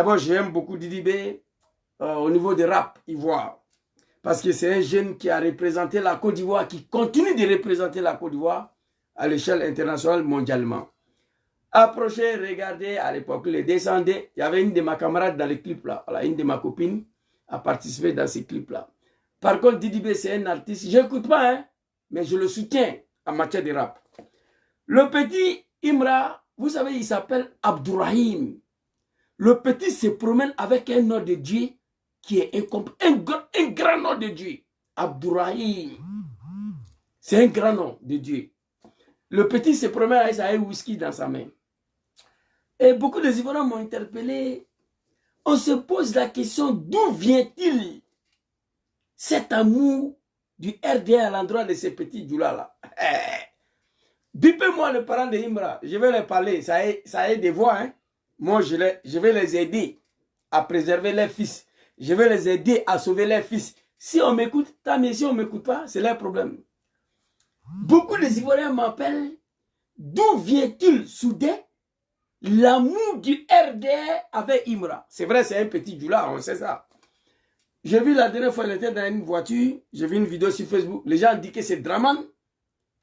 D'abord, j'aime beaucoup Didi B au niveau de rap ivoire. Parce que c'est un jeune qui a représenté la Côte d'Ivoire, qui continue de représenter la Côte d'Ivoire à l'échelle internationale mondialement. Approchez, regardez, à l'époque, les descendez. Il y avait une de ma camarades dans les clips là. Voilà, une de ma copines a participé dans ces clips là. Par contre, Didi B, c'est un artiste. Je n'écoute pas, hein, mais je le soutiens en matière de rap. Le petit Imra, vous savez, il s'appelle Abdourahim. Le petit se promène avec un nom de Dieu qui est un grand nom de Dieu. Abdourahim. C'est un grand nom de Dieu. Le petit se promène avec un whisky dans sa main. Et beaucoup de Ivoiriens m'ont interpellé. On se pose la question, d'où vient-il cet amour du RDA à l'endroit de ces petits djoula-là? Bipez-moi le parent de Imra, je vais leur parler, ça a des voix. Hein? Moi, je vais les aider à préserver leurs fils. Je vais les aider à sauver leurs fils. Si on m'écoute, tant mieux. Si on ne m'écoute pas, c'est leur problème. Beaucoup de Ivoiriens m'appellent, d'où vient-il soudain l'amour du RDR avec Imra? C'est vrai, c'est un petit djoula, on sait ça. J'ai vu la dernière fois, il était dans une voiture, j'ai vu une vidéo sur Facebook, les gens disent que c'est Draman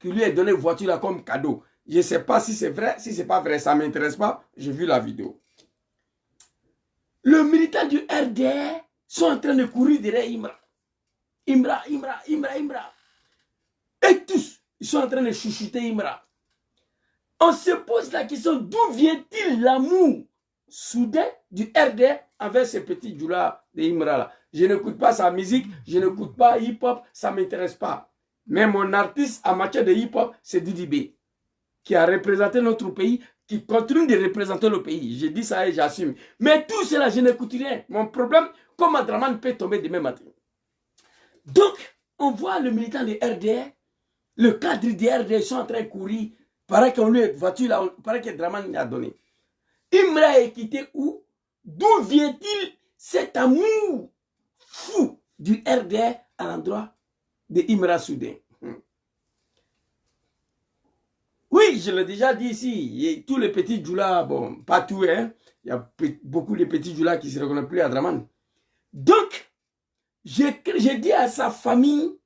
qui lui a donné une voiture là comme cadeau. Je ne sais pas si c'est vrai, si ce n'est pas vrai, ça ne m'intéresse pas, j'ai vu la vidéo. Le militant du RDR sont en train de courir derrière Imra. Imra. Et tous, ils sont en train de chuchoter Imra. On se pose la question, d'où vient-il l'amour soudain du RDR avec ce petit djoula de Imra là? Je n'écoute pas sa musique, je n'écoute pas hip-hop, ça ne m'intéresse pas. Mais mon artiste en matière de hip-hop, c'est Didi B, qui a représenté notre pays, qui continue de représenter le pays. Je dis ça et j'assume. Mais tout cela, je n'écoute rien. Mon problème, comment Draman peut tomber demain matin? Donc, on voit le militant de RDR, le cadre de RDR sont en train de courir. Paraît qu'on lui voiture là, paraît que Draman a donné. Imra est quitté où? D'où vient-il cet amour fou du RDR à l'endroit de Imra soudain? Oui, je l'ai déjà dit ici, tous les petits djoula, bon, pas tous, hein, il y a beaucoup de petits djoula qui ne se reconnaissent plus à Draman. Donc, j'ai dit à sa famille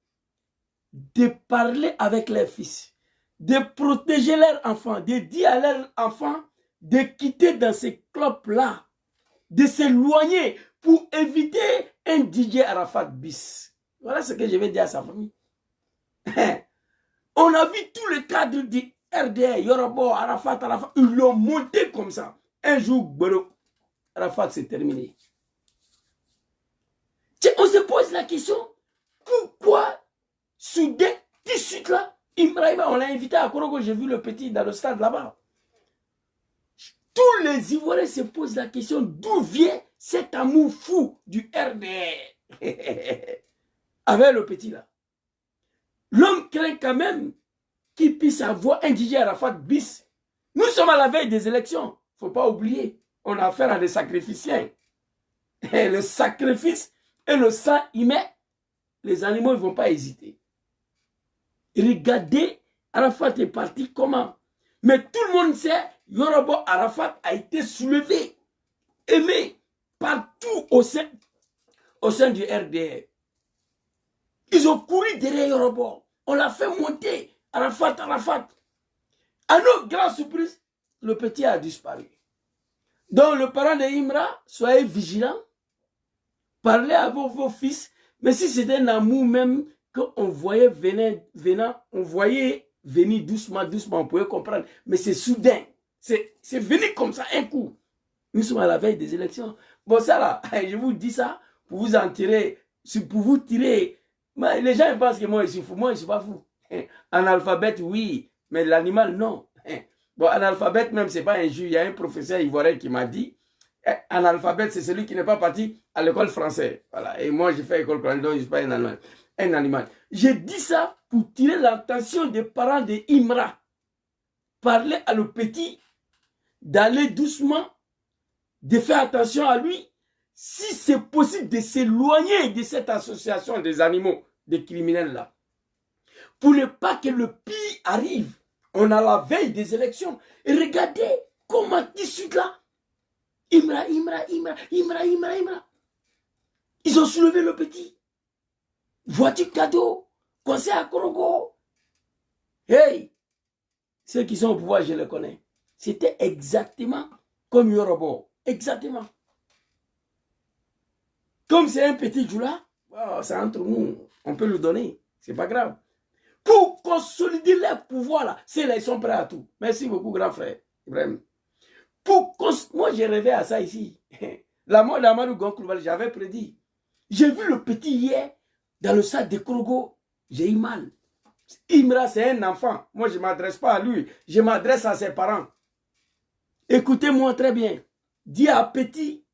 de parler avec leurs fils, de protéger leurs enfants, de dire à leurs enfants de quitter dans ces clubs-là, de s'éloigner pour éviter un DJ Arafat bis. Voilà ce que je vais dire à sa famille. On a vu tous les cadres du RDR, Yorobo, Arafat, ils l'ont monté comme ça. Un jour, Arafat, c'est terminé. On se pose la question, pourquoi soudain, tout de suite là, Ibrahima, on l'a invité à Korogo, j'ai vu le petit dans le stade là-bas. Tous les Ivoiriens se posent la question, d'où vient cet amour fou du RDR avec le petit là. L'homme craint quand même qu'il puisse avoir un DJ Arafat bis. Nous sommes à la veille des élections. Il ne faut pas oublier. On a affaire à des sacrificiens. Et le sacrifice et le sang humain, les animaux ne vont pas hésiter. Regardez, Arafat est parti comment? Mais tout le monde sait, Yorobo Arafat a été soulevé, aimé partout au sein du RDR. Ils ont couru derrière Yorobo. On l'a fait monter. Arafat. À notre grande surprise, le petit a disparu. Donc, le parent de Imra, soyez vigilants. Parlez avec vos fils. Mais si c'était un amour même qu'on voyait venant, on voyait venir doucement, on pouvait comprendre. Mais c'est soudain. C'est venu comme ça, un coup. Nous sommes à la veille des élections. Bon, ça là, je vous dis ça pour vous en tirer, pour vous tirer. Mais les gens pensent que moi, je suis fou. Moi, je ne suis pas fou. Analphabète, oui, mais l'animal, non. Bon, analphabète, même, ce n'est pas un juge. Il y a un professeur ivoirien qui m'a dit, analphabète, c'est celui qui n'est pas parti à l'école française. Voilà. Et moi, j'ai fait école française, donc je ne suis pas un animal. J'ai dit ça pour tirer l'attention des parents de Imra. Parler à le petit, d'aller doucement, de faire attention à lui, si c'est possible de s'éloigner de cette association des animaux, des criminels là. Pour ne pas que le pire arrive. On a la veille des élections. Et regardez comment tout de suite là, Imra. Ils ont soulevé le petit. Voiture cadeau. Conseil à Korogo. Hey! Ceux qui sont au pouvoir, je les connais. C'était exactement comme Yorobo. Exactement. Comme c'est un petit Djoula, oh, c'est entre nous. On peut le donner. C'est pas grave. Pour consolider leur pouvoir, là, c'est là, ils sont prêts à tout. Merci beaucoup, grand frère. Ibrahim. Moi, j'ai rêvé à ça ici. La mort d'Amadou Gonkouval, j'avais prédit. J'ai vu le petit hier dans le sac de Korogo. J'ai eu mal. Imra, c'est un enfant. Moi, je ne m'adresse pas à lui. Je m'adresse à ses parents. Écoutez-moi très bien. Dis à petit,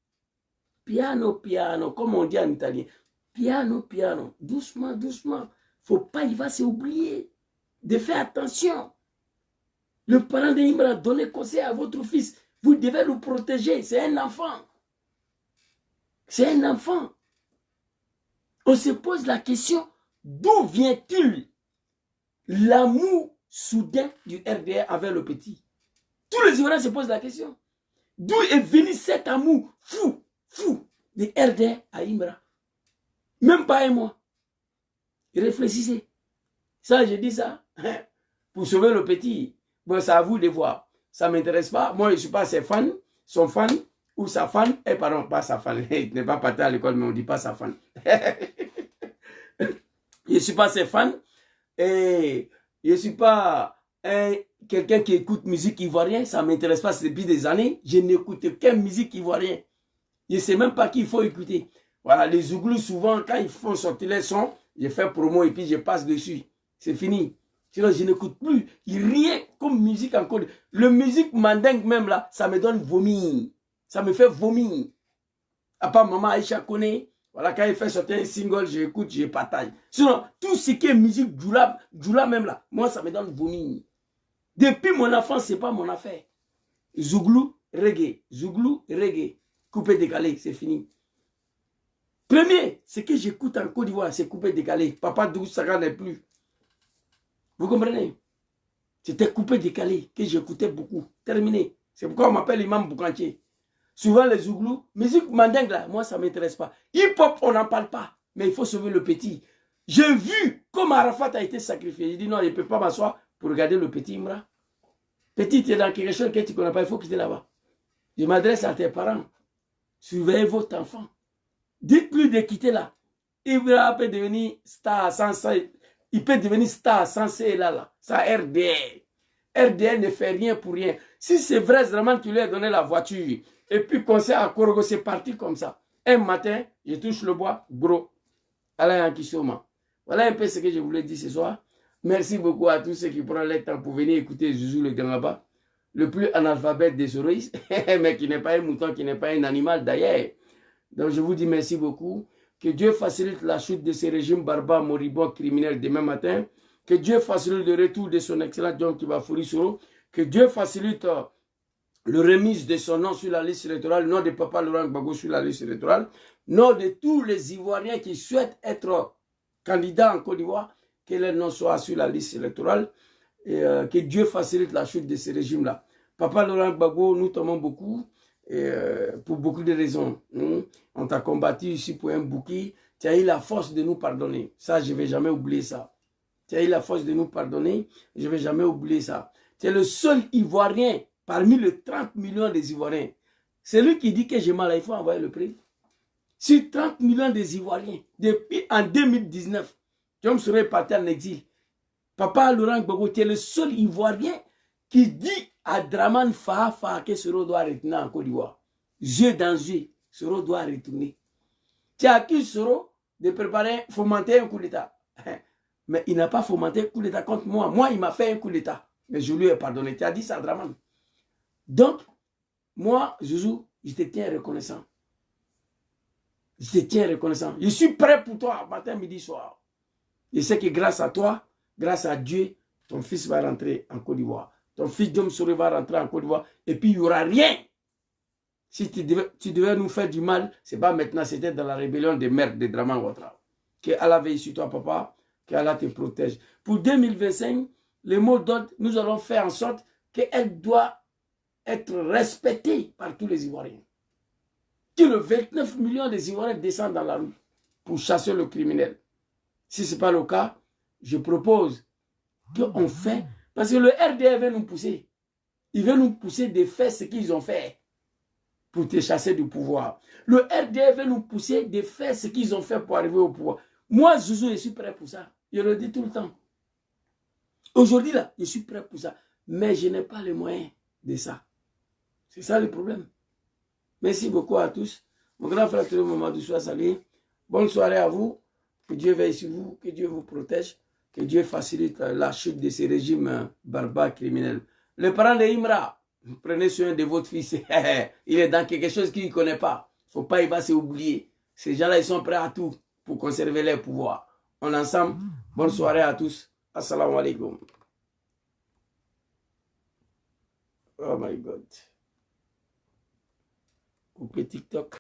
piano, piano, comme on dit en italien. Piano, piano. Doucement, doucement. Faut pas, il va s'oublier. De faire attention. Le parent d'Imra, donnez conseil à votre fils. Vous devez le protéger. C'est un enfant. C'est un enfant. On se pose la question, d'où vient-il l'amour soudain du RDR avec le petit? Tous les Ivoiriens se posent la question. D'où est venu cet amour fou de RDR à Imra? Même pas un mois. Réfléchissez. Ça, je dis ça pour sauver le petit. Bon, c'est à vous de voir. Ça ne m'intéresse pas. Moi, je ne suis pas ses fans, son fan ou sa fan. Eh, pardon, pas sa fan. Il n'est pas parti à l'école, mais on ne dit pas sa fan. Je ne suis pas ses fans. Et je ne suis pas quelqu'un qui écoute musique ivoirienne. Ça ne m'intéresse pas depuis des années. Je n'écoute aucune musique ivoirienne. Je ne sais même pas qui il faut écouter. Voilà, les Zouglous, souvent, quand ils font sortir les sons, je fais promo et puis je passe dessus. C'est fini. Sinon, je n'écoute plus rien comme musique encore. Le musique mandingue même là, ça me donne vomir. Ça me fait vomir. À part Maman Aïcha connaît. Voilà, quand il fait sortir un single, j'écoute, je partage. Sinon, tout ce qui est musique Djoula même là, moi, ça me donne vomir. Depuis mon enfance, ce n'est pas mon affaire. Zouglou, reggae. Zouglou, reggae. Coupé décalé, c'est fini. Premier, ce que j'écoute en Côte d'Ivoire, c'est coupé décalé. Papa Dougou Saga n'est plus. Vous comprenez? C'était coupé décalé que j'écoutais beaucoup. Terminé. C'est pourquoi on m'appelle Imam Boukantier. Souvent les Zouglous, musique mandingue là, moi ça ne m'intéresse pas. Hip-hop, on n'en parle pas. Mais il faut sauver le petit. J'ai vu comment Arafat a été sacrifié. J'ai dit non, je ne peux pas m'asseoir pour regarder le petit Imra. Petit, tu es dans quelque chose que tu ne connais pas, il faut quitter là-bas. Je m'adresse à tes parents. Surveillez votre enfant. Dites-lui de quitter là. Ibra peut devenir star sans ça. Il peut devenir star sans là. Ça RDR. RDR ne fait rien pour rien. Si c'est vrai vraiment qu'il lui a donné la voiture, et puis conseil à Korogo, c'est parti comme ça. Un matin, je touche le bois, gros. Voilà un peu ce que je voulais dire ce soir. Merci beaucoup à tous ceux qui prennent le temps pour venir écouter Zouzou le Gangaba, le plus analphabète des souris, mais qui n'est pas un mouton, qui n'est pas un animal d'ailleurs. Donc je vous dis merci beaucoup. Que Dieu facilite la chute de ces régimes barbares, moribonds, criminels demain matin. Que Dieu facilite le retour de son excellent John Kibafuri Soro. Que Dieu facilite le remise de son nom sur la liste électorale, nom de Papa Laurent Gbagbo sur la liste électorale, nom de tous les Ivoiriens qui souhaitent être candidats en Côte d'Ivoire, que leur nom soit sur la liste électorale. Et que Dieu facilite la chute de ces régimes-là. Papa Laurent Gbagbo, nous t'aimons beaucoup. Et, pour beaucoup de raisons. On t'a combattu ici pour un bouquet. Tu as eu la force de nous pardonner. Ça, je ne vais jamais oublier ça. Tu as eu la force de nous pardonner. Je ne vais jamais oublier ça. Tu es le seul Ivoirien parmi les 30 millions des Ivoiriens. C'est lui qui dit que j'ai mal, il faut envoyer le prix. Sur 30 millions des Ivoiriens, depuis en 2019, je me serais parti en exil. Papa Laurent Gbagbo, tu es le seul Ivoirien qui dit à Draman Faha que Soro doit retourner en Côte d'Ivoire. Yeux dans yeux, Soro doit retourner. Tu as accusé Soro de préparer, fomenter un coup d'État. Mais il n'a pas fomenté un coup d'État contre moi. Moi, il m'a fait un coup d'État. Mais je lui ai pardonné. Tu as dit ça à Draman. Donc, moi, Zouzou, je te tiens reconnaissant. Je te tiens reconnaissant. Je suis prêt pour toi, matin, midi, soir. Je sais que grâce à toi, grâce à Dieu, ton fils va rentrer en Côte d'Ivoire. Ton fils Diom Soro va rentrer en Côte d'Ivoire. Et puis, il n'y aura rien. Si tu devais nous faire du mal, ce n'est pas maintenant, c'était dans la rébellion des mères de Draman Ouattara. Que Allah veille sur toi, papa. Que Allah te protège. Pour 2025, les mots d'ordre, nous allons faire en sorte qu'elle doit être respectée par tous les Ivoiriens. que le 29 millions des Ivoiriens descendent dans la rue pour chasser le criminel. Si ce n'est pas le cas, je propose qu'on fait, parce que le RDR veut nous pousser. Il veut nous pousser de faire ce qu'ils ont fait pour te chasser du pouvoir. Le RDR veut nous pousser de faire ce qu'ils ont fait pour arriver au pouvoir. Moi, Zouzou, je suis prêt pour ça. Je le dis tout le temps. Aujourd'hui, là, je suis prêt pour ça. Mais je n'ai pas les moyens de ça. C'est ça le problème. Merci beaucoup à tous. Mon grand frère Mamadou soit salué. Bonne soirée à vous. Que Dieu veille sur vous. Que Dieu vous protège. Que Dieu facilite la chute de ces régimes barbares criminels. Les parents de Imra, prenez soin de votre fils. Il est dans quelque chose qu'il ne connaît pas. Il ne faut pas, il va s'oublier. Ces gens-là, ils sont prêts à tout pour conserver leur pouvoir. On est ensemble. Bonne soirée à tous. Assalamu alaikum. Oh my God. Coupez TikTok.